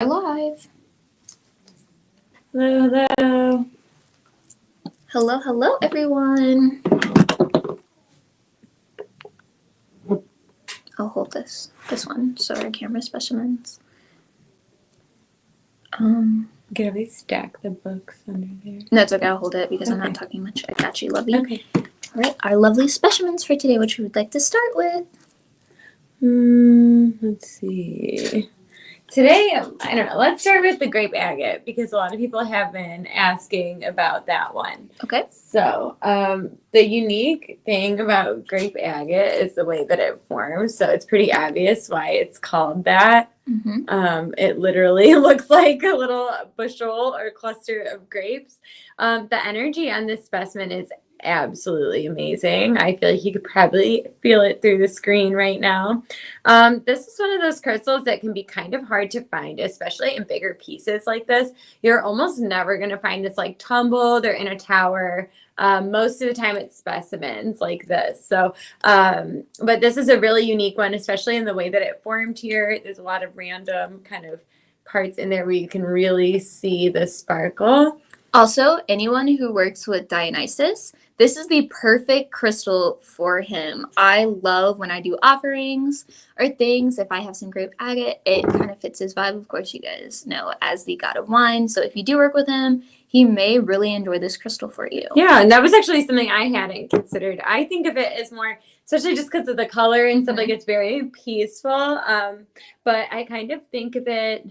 Live. Hello, hello. Hello, everyone. I'll hold this one, so our camera specimens. Can we stack the books under there? No, it's okay. I'll hold it because I'm not talking much. I got you, lovey. Okay. All right, our lovely specimens for today, which we would like to start with. Let's see. Today, I don't know. Let's start with the grape agate because a lot of people have been asking about that one. Okay. So, the unique thing about grape agate is the way that it forms. So it's pretty obvious why it's called that. Mm-hmm. It literally looks like a little bushel or cluster of grapes. The energy on this specimen is absolutely amazing. I feel like you could probably feel it through the screen right now. This is one of those crystals that can be kind of hard to find, especially in bigger pieces like this. You're almost never going to find this like tumbled or in a tower. Most of the time it's specimens like this. So, but this is a really unique one, especially in the way that it formed here. There's a lot of random kind of parts in there where you can really see the sparkle. Also, anyone who works with Dionysus, this is the perfect crystal for him. I love when I do offerings or things. If I have some grape agate, it kind of fits his vibe. Of course, you guys know as the god of wine. So if you do work with him, he may really enjoy this crystal for you. Yeah, and that was actually something I hadn't considered. I think of it as more, especially just because of the color and stuff, like it's very peaceful. But I kind of think of it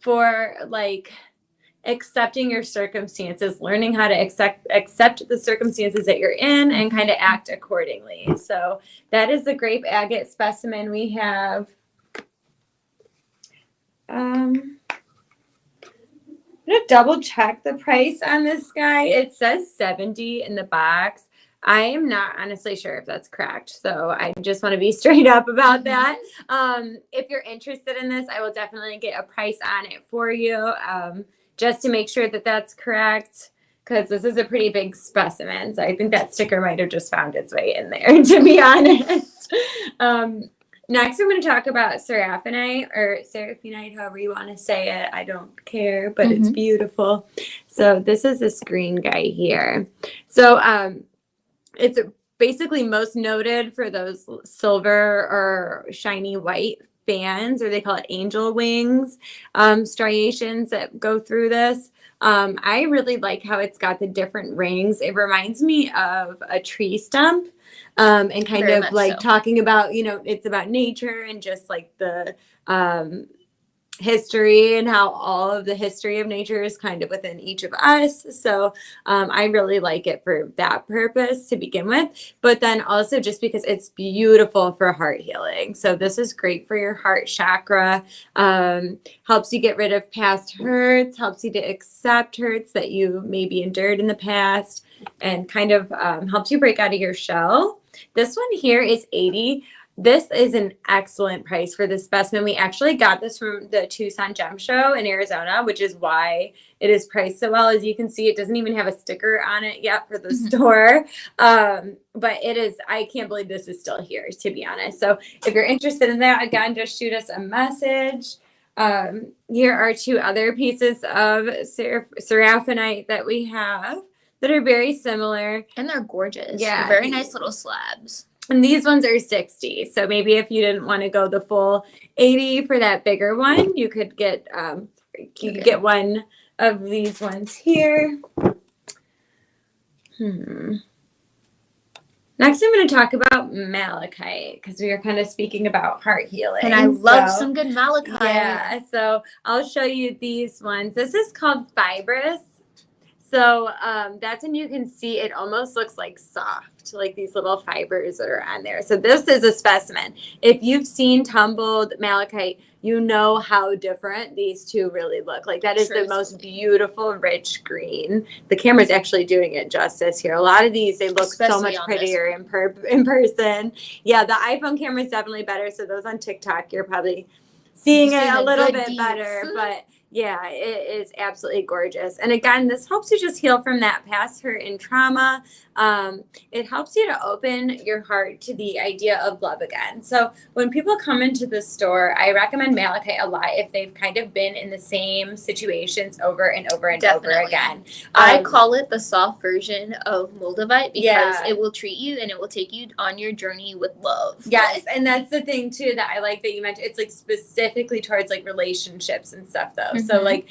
for like accepting your circumstances, learning how to accept the circumstances that you're in and kind of act accordingly. So that is the grape agate specimen we have. I'm going to double check the price on this guy. It says $70 in the box. I am not honestly sure if that's correct. So I just want to be straight up about that. If you're interested in this, I will definitely get a price on it for you. Just to make sure that that's correct, because this is a pretty big specimen. So I think that sticker might have just found its way in there, to be honest. Next, I'm going to talk about seraphinite or seraphinite, however you want to say it. I don't care, but it's beautiful. So this is this green guy here. So it's basically most noted for those silver or shiny white fans, or they call it angel wings, striations that go through this. I really like how it's got the different rings. It reminds me of a tree stump, and kind Very of like so. talking about, it's about nature and just like the history and how all of the history of nature is kind of within each of us. So I really like it for that purpose to begin with, but then also just because it's beautiful for heart healing. So this is great for your heart chakra, helps you get rid of past hurts, helps you to accept hurts that you maybe endured in the past, and kind of helps you break out of your shell. This one here is $80. This is an excellent price for this specimen. We actually got this from the Tucson Gem Show in Arizona, which is why it is priced so well. As you can see, it doesn't even have a sticker on it yet for the store. But it is, I can't believe this is still here, to be honest. So if you're interested in that, again, just shoot us a message. Here are two other pieces of seraphinite that we have that are very similar. And they're gorgeous. Yeah. They're very nice little slabs. And these ones are $60. So maybe if you didn't want to go the full $80 for that bigger one, you could get get one of these ones here. Next, I'm going to talk about malachite because we are kind of speaking about heart healing. And I love some good malachite. Yeah, so I'll show you these ones. This is called fibrous. So that's when you can see it almost looks like soft, like these little fibers are on there. So this is a specimen. If you've seen tumbled malachite, you know how different these two really look. Like that is the most beautiful, rich green. The camera's actually doing it justice here. A lot of these, they look so much prettier in person. Yeah, the iPhone camera is definitely better. So those on TikTok, you're probably seeing it a little bit better. But Yeah, it is absolutely gorgeous. And again, this helps you just heal from that past hurt and trauma. It helps you to open your heart to the idea of love again. So when people come into the store, I recommend malachite a lot if they've kind of been in the same situations over and over and over again. I call it the soft version of moldavite because Yeah. it will treat you and it will take you on your journey with love. Yes, and that's the thing too that I like that you mentioned. It's like specifically towards like relationships and stuff though. So like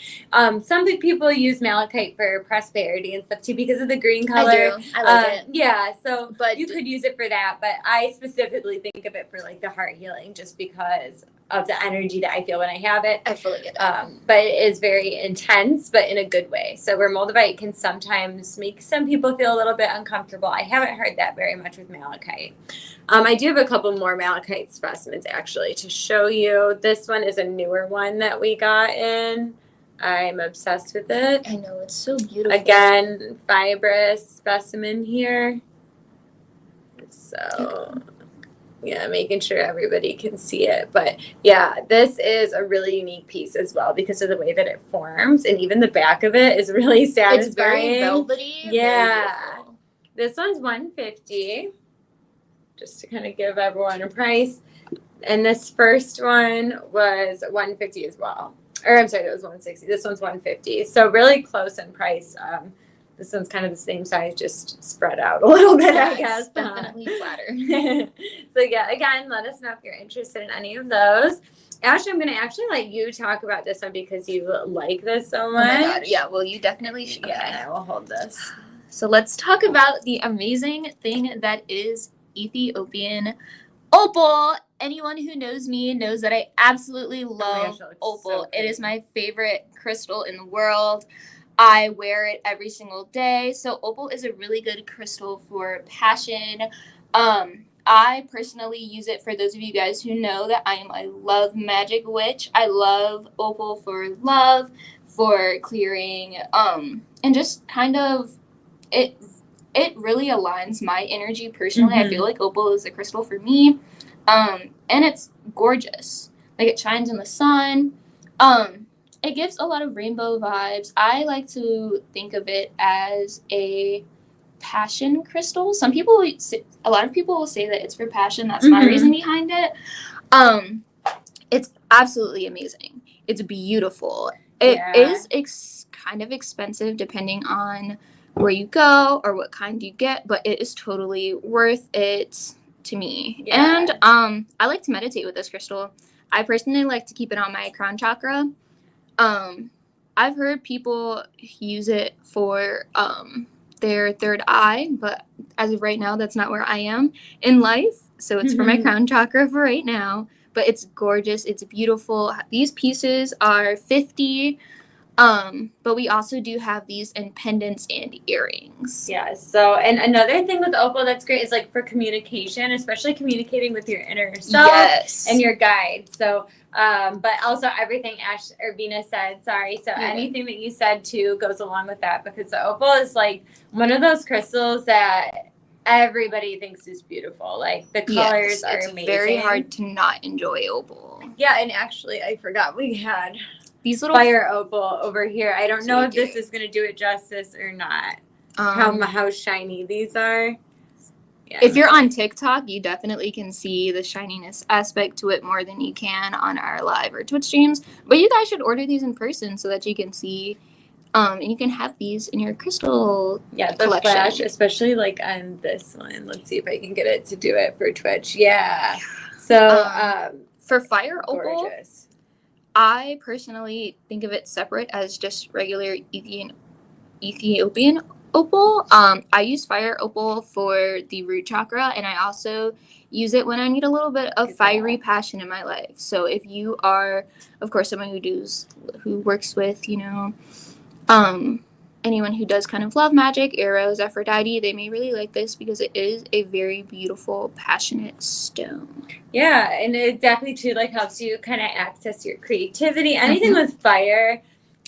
some people use malachite for prosperity and stuff too because of the green color. I do. I like it. Yeah, so But you could use it for that, but I specifically think of it for like the heart healing just because of the energy that I feel when I have it. I fully get it. But it is very intense, but in a good way. So where moldavite can sometimes make some people feel a little bit uncomfortable, I haven't heard that very much with malachite. I do have a couple more malachite specimens actually to show you. This one is a newer one that we got in. I'm obsessed with it. I know, it's so beautiful. Again, fibrous specimen here. So yeah, making sure everybody can see it. But yeah, this is a really unique piece as well because of the way that it forms. And even the back of it is really satisfying. It's very velvety. Yeah. This one's $150. Just to kind of give everyone a price. And this first one was $150 as well. Or I'm sorry, that was $160. This one's $150. So really close in price. This one's kind of the same size, just spread out a little bit, I guess. Definitely flatter. So yeah, again, let us know if you're interested in any of those. Ashley, I'm going to actually let you talk about this one because you like this so much. Oh my God. Yeah, well, you definitely should. Yeah, okay. I will hold this. So let's talk about the amazing thing that is Ethiopian opal. Anyone who knows me knows that I absolutely love opal. So it is my favorite crystal in the world. I wear it every single day. So opal is a really good crystal for passion. I personally use it for those of you guys who know that I am a love magic witch. I love opal for love, for clearing, and just kind of it really aligns my energy personally. I feel like opal is a crystal for me. And it's gorgeous. Like it shines in the sun. It gives a lot of rainbow vibes. I like to think of it as a passion crystal. A lot of people will say that it's for passion. That's my reason behind it. It's absolutely amazing. It's beautiful. It is kind of expensive depending on where you go or what kind you get, but it is totally worth it to me. Yeah. And I like to meditate with this crystal. I personally like to keep it on my crown chakra. I've heard people use it for their third eye, but as of right now, that's not where I am in life. So it's for my crown chakra for right now. But it's gorgeous. It's beautiful. These pieces are $50. But we also do have these in pendants and earrings. Yeah. So, and another thing with opal that's great is like for communication, especially communicating with your inner self and your guide. So, but also everything Vina said, sorry. So anything that you said too goes along with that because the opal is like one of those crystals that everybody thinks is beautiful. Like the colors are amazing. It's very hard to not enjoy opal. Yeah. And actually I forgot we had these little fire opal over here. I don't know if this is going to do it justice or not. How shiny these are. Yeah. If you're on TikTok, you definitely can see the shininess aspect to it more than you can on our live or Twitch streams. But you guys should order these in person so that you can see, and you can have these in your crystal collection. Flash, especially like on this one. Let's see if I can get it to do it for Twitch. Yeah. So for fire opal, I personally think of it separate as just regular Ethiopian opal. I use fire opal for the root chakra, and I also use it when I need a little bit of fiery passion in my life. So if you are, of course, someone who works with, anyone who does kind of love magic, arrows, Aphrodite, they may really like this because it is a very beautiful, passionate stone. Yeah, and it definitely too helps you kind of access your creativity. Anything with fire.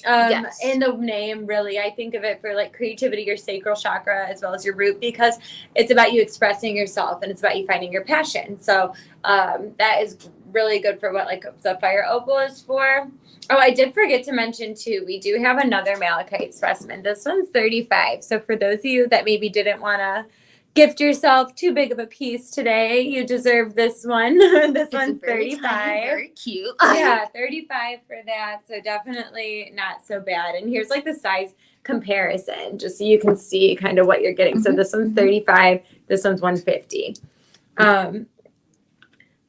In the name, really, I think of it for creativity, your sacral chakra, as well as your root, because it's about you expressing yourself and it's about you finding your passion. So that is really good for what like the fire opal is for. Oh, I did forget to mention too, we do have another malachite specimen. This one's 35. So for those of you that maybe didn't want to gift yourself too big of a piece today, you deserve this one. This one's very 35. tiny, very cute. Yeah, 35 for that. So definitely not so bad. And here's like the size comparison, just so you can see kind of what you're getting. So this one's 35, this one's 150.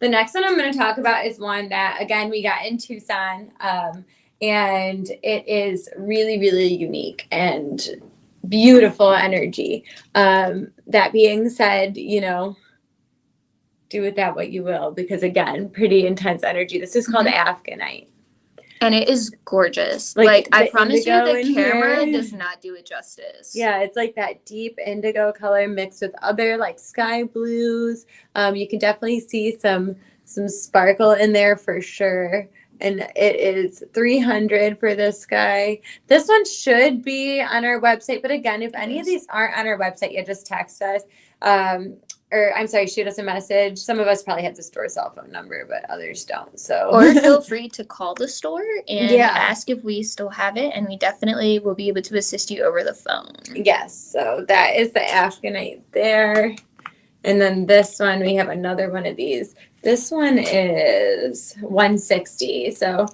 The next one I'm going to talk about is one that, again, we got in Tucson, and it is really, really unique and beautiful energy. That being said, you know, do with that what you will, because, again, pretty intense energy. This is called Afghanite. And it is gorgeous. Like I promise you, the camera here does not do it justice. Yeah, it's like that deep indigo color mixed with other like sky blues. You can definitely see some sparkle in there for sure. And it is $300 for this guy. This one should be on our website, but again, if any of these aren't on our website, you just text us. Or I'm sorry, shoot us a message. Some of us probably have the store cell phone number, but others don't. So or feel free to call the store and ask if we still have it, and we definitely will be able to assist you over the phone. Yes, so that is the Afghanite there. And then this one, we have another one of these. This one is 160. So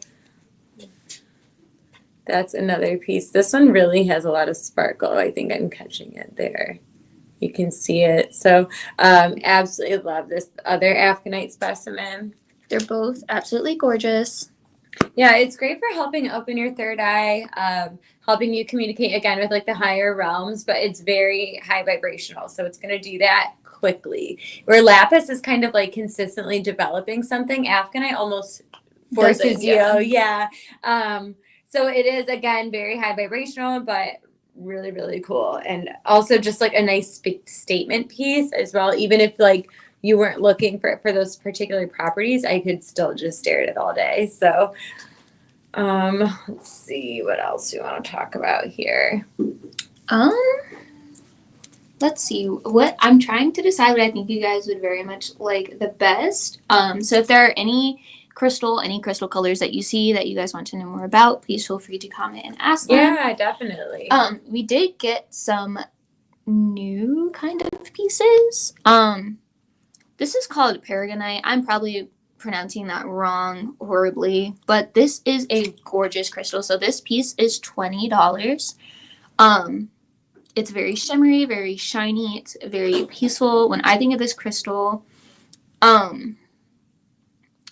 that's another piece. This one really has a lot of sparkle. I think I'm catching it there. You can see it. So absolutely love this other Afghanite specimen. They're both absolutely gorgeous. Yeah, it's great for helping open your third eye, helping you communicate again with like the higher realms, but it's very high vibrational. So it's going to do that quickly. Where lapis is kind of like consistently developing something, Afghanite almost forces you. Yeah. So it is, again, very high vibrational, but really, really cool. And also just like a nice statement piece as well. Even if like you weren't looking for those particular properties, I could still just stare at it all day. So let's see, what else do you want to talk about here? Let's see, what I'm trying to decide what I think you guys would very much like the best. So if there are any crystal colors that you see that you guys want to know more about, please feel free to comment and ask them. Yeah, definitely. We did get some new kind of pieces. This is called paragonite. I'm probably pronouncing that wrong horribly, but this is a gorgeous crystal. So this piece is $20. It's very shimmery, very shiny. It's very peaceful. When I think of this crystal,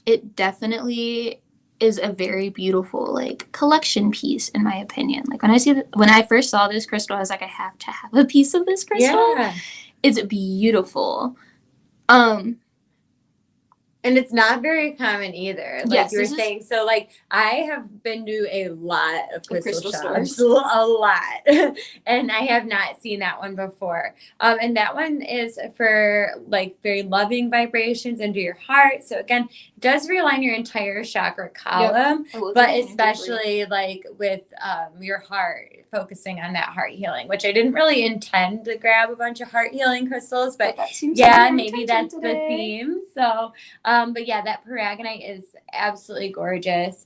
it definitely is a very beautiful like collection piece in my opinion. Like when I first saw this crystal, I was like, I have to have a piece of this crystal. Yeah. It's beautiful. And it's not very common either, like you were saying. So, like, I have been to a lot of crystal shops, a lot, and I have not seen that one before. And that one is for, like, very loving vibrations into your heart. So, again, it does realign your entire chakra column, but especially, like, with your heart, focusing on that heart healing, which I didn't really intend to grab a bunch of heart healing crystals, but yeah, maybe that's the theme. So, but yeah, that paragonite is absolutely gorgeous.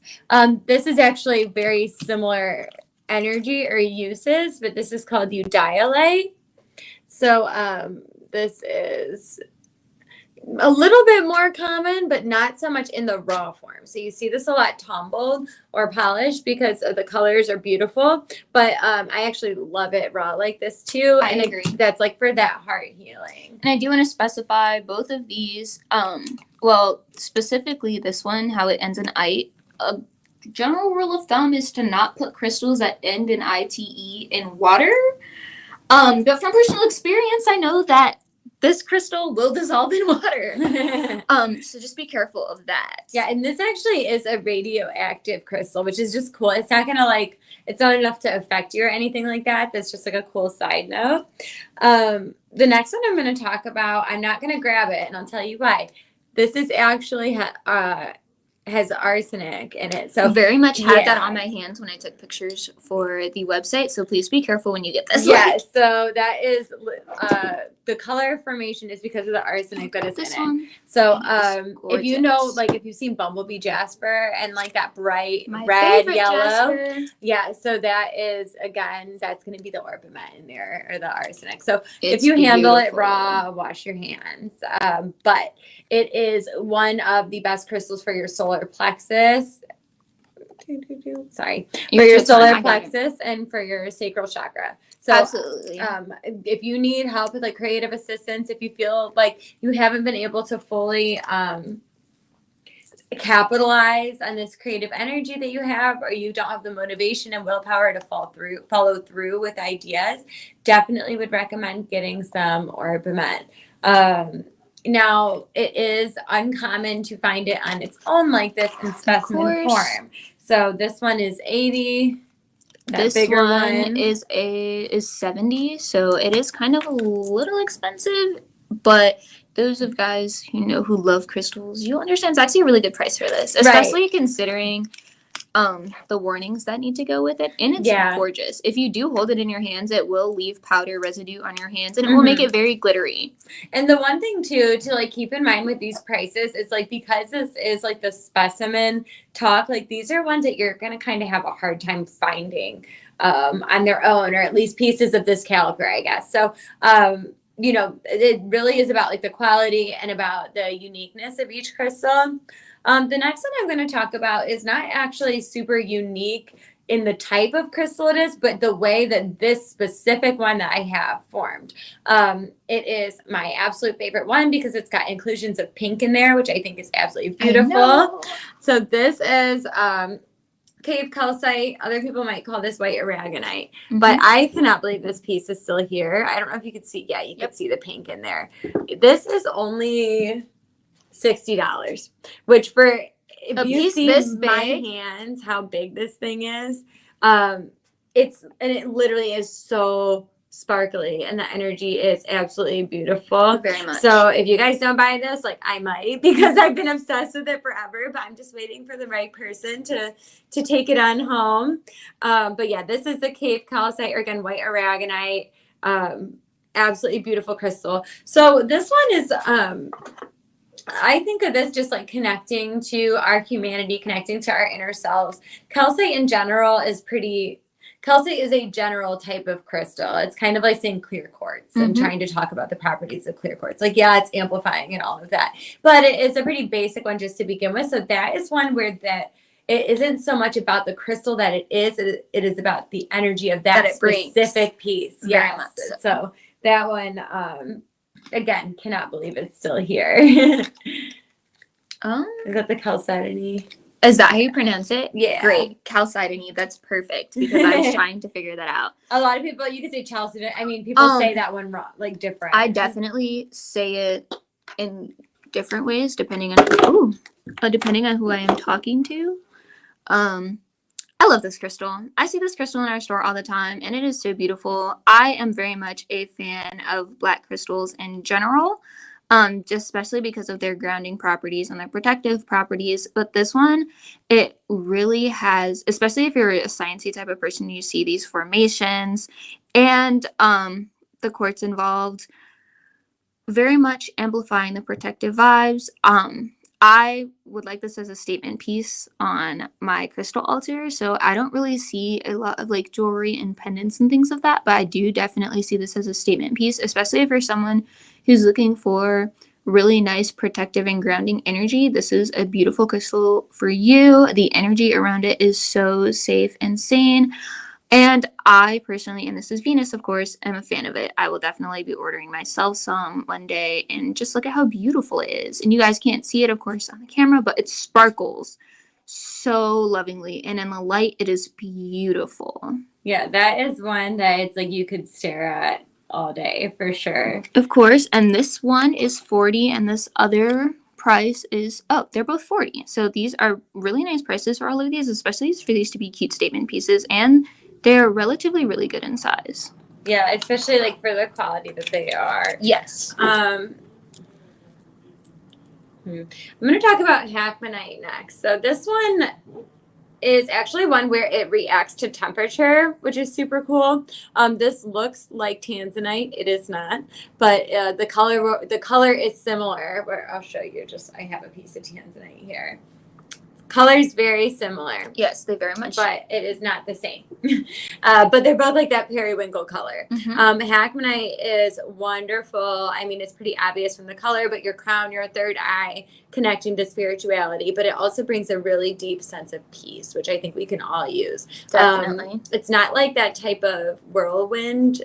This is actually very similar energy or uses, but this is called eudialyte. So this is a little bit more common, but not so much in the raw form. So you see this a lot tumbled or polished because the colors are beautiful, but I actually love it raw like this too. I agree. That's like for that heart healing. And I do want to specify both of these, well, specifically this one, how it ends in "ite." A general rule of thumb is to not put crystals that end in "ite" in water. But from personal experience, I know that this crystal will dissolve in water. So just be careful of that. Yeah, and this actually is a radioactive crystal, which is just cool. It's not gonna it's not enough to affect you or anything like that. That's just like a cool side note. The next one I'm gonna talk about, I'm not gonna grab it, and I'll tell you why. This is actually has arsenic in it. So very much had that yeah. on my hands when I took pictures for the website. So please be careful when you get this. Yeah, so that is the color formation is because of the arsenic that is This in it. one So is if you know, gorgeous. like if you've seen Bumblebee Jasper and like that bright My red, favorite yellow, Jasper. yeah, so that is, again, that's going to be the orpiment in there, or the arsenic. So It's if you handle it beautiful. raw, wash your hands. But it is one of the best crystals for your solar plexus. Sorry, for your solar plexus and for your sacral chakra. So absolutely. If you need help with like creative assistance, if you feel like you haven't been able to fully capitalize on this creative energy that you have, or you don't have the motivation and willpower to follow through with ideas, definitely would recommend getting some orpiment. Now, it is uncommon to find it on its own like this in specimen form. So this one is 80. This bigger one is 70, so it is kind of a little expensive, but those of guys who love crystals, you'll understand it's actually a really good price for this, especially considering the warnings that need to go with it. And it's gorgeous. If you do hold it in your hands, it will leave powder residue on your hands, and it will make it very glittery. And the one thing too to like keep in mind with these prices is like, because this is like the specimen talk, like these are ones that you're gonna kind of have a hard time finding on their own, or at least pieces of this caliber, I guess. So it really is about like the quality and about the uniqueness of each crystal. The next one I'm going to talk about is not actually super unique in the type of crystal it is, but the way that this specific one that I have formed. It is my absolute favorite one because it's got inclusions of pink in there, which I think is absolutely beautiful. So this is cave calcite. Other people might call this white aragonite, but I cannot believe this piece is still here. I don't know if you could see. Yeah, you can see the pink in there. This is only $60, which for if you see my hands, how big this thing is, it literally is so sparkly, and the energy is absolutely beautiful. Very much. So if you guys don't buy this, like I might, because I've been obsessed with it forever, but I'm just waiting for the right person to take it on home. But yeah, this is the cave calcite, or again, white aragonite. Absolutely beautiful crystal. So this one is I think of this just like connecting to our humanity, connecting to our inner selves. Calcite in general is calcite is a general type of crystal. It's kind of like saying clear quartz and trying to talk about the properties of clear quartz. Like, yeah, it's amplifying and all of that, but it is a pretty basic one just to begin with. So that is one where that it isn't so much about the crystal that it is about the energy of that specific piece. Very much so that one, again, cannot believe it's still here. Is that the calcitiny? Is that how you pronounce it? Yeah. Great. Calcitiny. That's perfect, because I was trying to figure that out. A lot of people, you could say chalcedony. I mean, people say that one wrong, like different. I definitely say it in different ways depending on who I am talking to. I love this crystal. I see this crystal in our store all the time, and it is so beautiful. I am very much a fan of black crystals in general, just especially because of their grounding properties and their protective properties. But this one, it really has, especially if you're a sciencey type of person, you see these formations and the quartz involved, very much amplifying the protective vibes. I would like this as a statement piece on my crystal altar. So I don't really see a lot of like jewelry and pendants and things of that, but I do definitely see this as a statement piece, especially if you're someone who's looking for really nice protective and grounding energy. This is a beautiful crystal for you. The energy around it is so safe and sane. And I personally, and this is Venus, of course, am a fan of it. I will definitely be ordering myself some one day, and just look at how beautiful it is. And you guys can't see it, of course, on the camera, but it sparkles so lovingly. And in the light, it is beautiful. Yeah, that is one that it's like you could stare at all day for sure. Of course. And this one is $40, and this other price is, they're both $40. So these are really nice prices for all of these, especially for these to be cute statement pieces. And they're relatively really good in size. Yeah, especially like for the quality that they are. Yes. I'm going to talk about Hackmanite next. So this one is actually one where it reacts to temperature, which is super cool. This looks like tanzanite. It is not, but the color is similar. Where I'll show you. I have a piece of tanzanite here. Color is very similar. Yes, they very much. But it is not the same. But they're both like that periwinkle color. Hackmanite is wonderful. I mean, it's pretty obvious from the color, but your crown, your third eye, connecting to spirituality. But it also brings a really deep sense of peace, which I think we can all use. Definitely. It's not like that type of whirlwind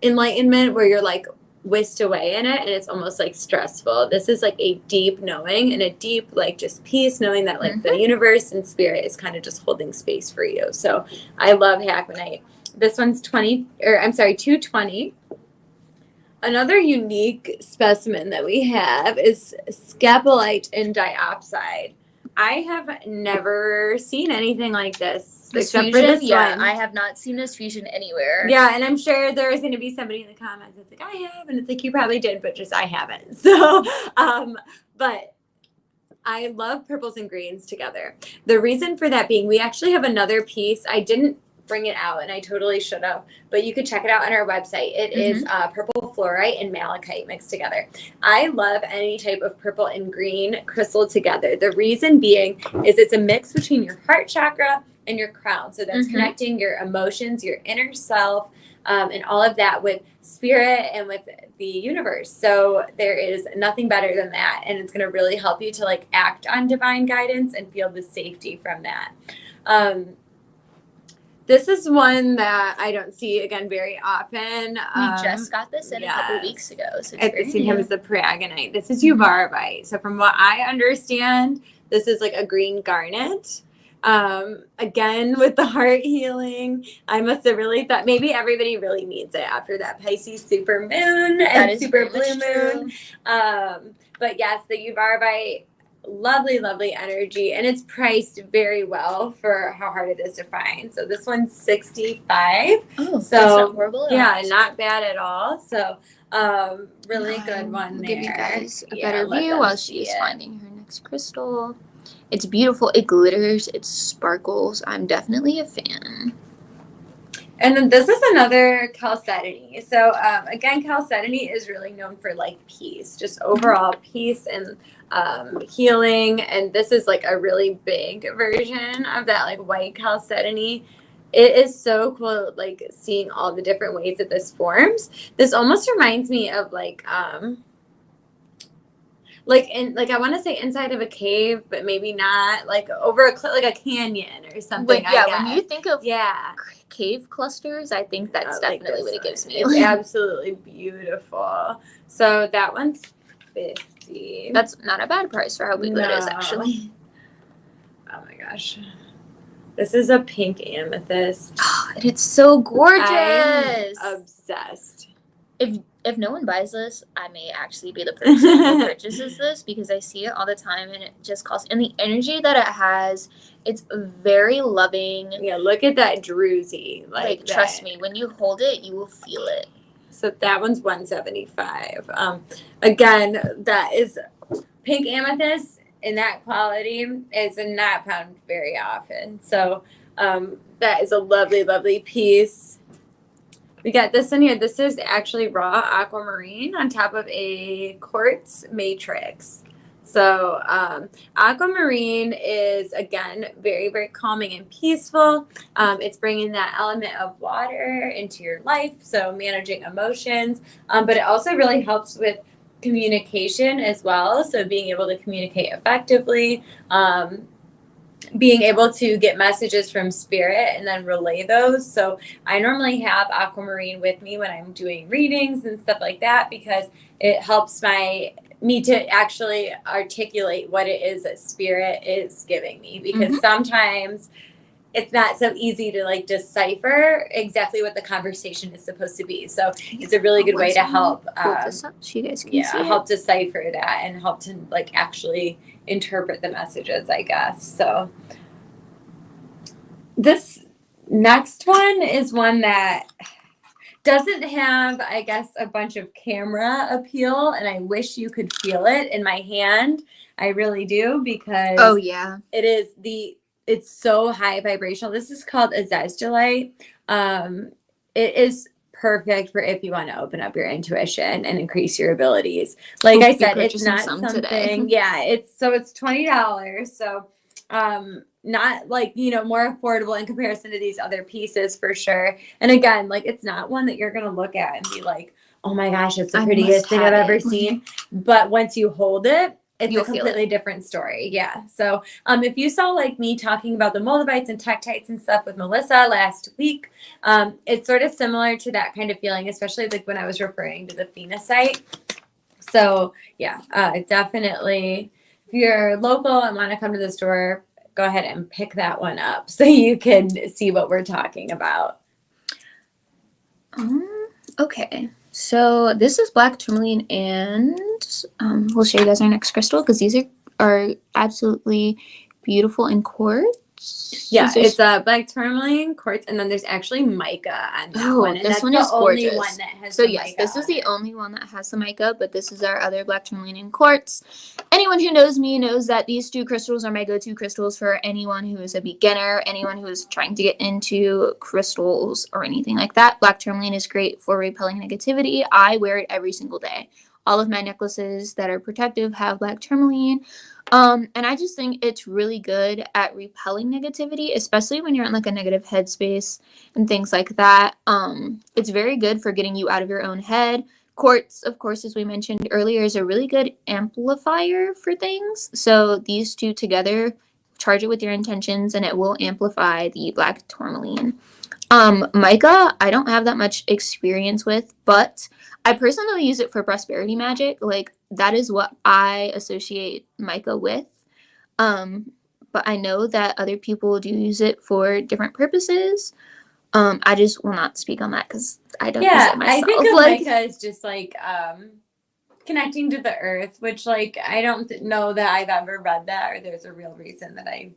enlightenment where you're like whisked away in it and it's almost like stressful. This is like a deep knowing and a deep like just peace, knowing that like the universe and spirit is kind of just holding space for you. So I love Hackmanite. This one's 220. Another unique specimen that we have is scapolite in diopside. I have never seen anything like this. Except for this one. I have not seen this fusion anywhere. Yeah, and I'm sure there's going to be somebody in the comments that's like, I have, and it's like, you probably did, but just I haven't. So, but I love purples and greens together. The reason for that being, we actually have another piece. I didn't bring it out, and I totally should have, but you could check it out on our website. It is purple fluorite and malachite mixed together. I love any type of purple and green crystal together. The reason being is it's a mix between your heart chakra and your crown. So that's connecting your emotions, your inner self, and all of that with spirit and with the universe. So there is nothing better than that. And it's going to really help you to like act on divine guidance and feel the safety from that. This is one that I don't see again very often. We just got this in a couple weeks ago. So at the same time as the paragonite. This is uvarovite. So from what I understand, this is like a green garnet. Again, with the heart healing, I must have really thought maybe everybody really needs it after that Pisces super moon and super blue moon. But yes, the uvarovite, lovely, lovely energy, and it's priced very well for how hard it is to find. So this one's $65. Oh, so that's not horrible. Yeah, not bad at all. So really good one there. Give you guys a better view while she's finding her next crystal. It's beautiful. It glitters. It sparkles. I'm definitely a fan. And then this is another chalcedony. So again, chalcedony is really known for like peace, just overall peace and healing. And this is like a really big version of that like white chalcedony. It is so cool, like seeing all the different ways that this forms. This almost reminds me of like I want to say inside of a cave, but maybe not. Like over like a canyon or something. When you think of cave clusters, I think that's definitely what it gives me. It's absolutely beautiful. So that one's $50. That's not a bad price for how big that is, actually. Oh my gosh. This is a pink amethyst. Oh, and it's so gorgeous. I'm obsessed. If no one buys this, I may actually be the person who purchases this because I see it all the time and it just costs. And the energy that it has, it's very loving. Yeah, look at that druzy. Like trust me, when you hold it, you will feel it. So that one's $175. Again, that is pink amethyst, and that quality is not found very often. So that is a lovely, lovely piece. We got this in here. This is actually raw aquamarine on top of a quartz matrix. So aquamarine is, again, very, very calming and peaceful. It's bringing that element of water into your life, so managing emotions. But it also really helps with communication as well. So being able to communicate effectively, being able to get messages from spirit and then relay those. So I normally have aquamarine with me when I'm doing readings and stuff like that because it helps me to actually articulate what it is that spirit is giving me, because sometimes it's not so easy to like decipher exactly what the conversation is supposed to be. So it's a really good way to help this up so you guys can see help decipher that and help to like actually interpret the messages, I guess. So this next one is one that doesn't have, I guess, a bunch of camera appeal, and I wish you could feel it in my hand. I really do, because Oh yeah. it's so high vibrational. This is called a Zesdolite. It is perfect for if you want to open up your intuition and increase your abilities. Like We'll I be said, it's purchasing not some something, today. yeah, it's $20. So not like, you know, more affordable in comparison to these other pieces for sure. And again, like it's not one that you're gonna look at and be like, oh my gosh, it's the I prettiest must thing have I've ever it. seen. But once you hold it, it's You'll a feel completely different story. Yeah. So if you saw like me talking about the Moldavite and Tektites and stuff with Melissa last week, it's sort of similar to that kind of feeling, especially like when I was referring to the phenocite. So yeah, definitely if you're local and want to come to the store, go ahead and pick that one up so you can see what we're talking about. Okay, so this is black tourmaline, and we'll show you guys our next crystal because these are absolutely beautiful in quartz. Yeah, it's a black tourmaline, quartz, and then there's actually mica on that one. And this that's one the is only gorgeous. one that has So the yes, mica this is on the it. only one that has the mica, but this is our other black tourmaline and quartz. Anyone who knows me knows that these two crystals are my go-to crystals for anyone who is a beginner, anyone who is trying to get into crystals or anything like that. Black tourmaline is great for repelling negativity. I wear it every single day. All of my necklaces that are protective have black tourmaline. And I just think it's really good at repelling negativity, especially when you're in like a negative headspace and things like that. It's very good for getting you out of your own head. Quartz, of course, as we mentioned earlier, is a really good amplifier for things. So these two together, charge it with your intentions and it will amplify the black tourmaline. Mica, I don't have that much experience with, but I personally use it for prosperity magic. Like that is what I associate mica with. But I know that other people do use it for different purposes. I just will not speak on that because I don't use it myself. I think of mica as just like connecting to the earth, which like I don't know that I've ever read that or there's a real reason that I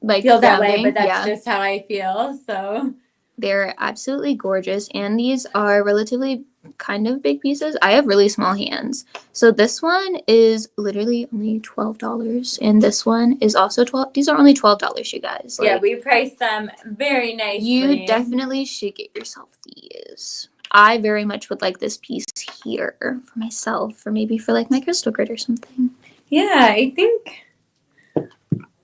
like feel that grounding, way, but that's just how I feel. So they're absolutely gorgeous, and these are relatively kind of big pieces. I have really small hands, so this one is literally only $12, and this one is also $12. These are only $12, you guys. Like, yeah, we priced them very nicely. You definitely should get yourself these. I very much would like this piece here for myself, or maybe for like my crystal grid or something. Yeah, I think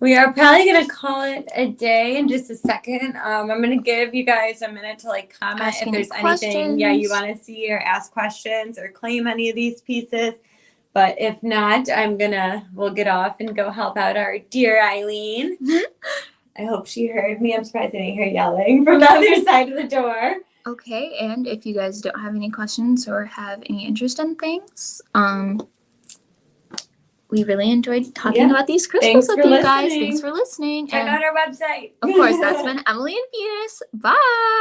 we are probably going to call it a day in just a second. I'm going to give you guys a minute to like comment if there's anything you want to see or ask questions or claim any of these pieces. But if not, we'll get off and go help out our dear Eileen. I hope she heard me. I'm surprised I didn't hear yelling from the other side of the door. Okay, and if you guys don't have any questions or have any interest in things, we really enjoyed talking about these crystals with you guys. Thanks for listening. Check out our website. Of course, that's been Emily and Venus. Bye.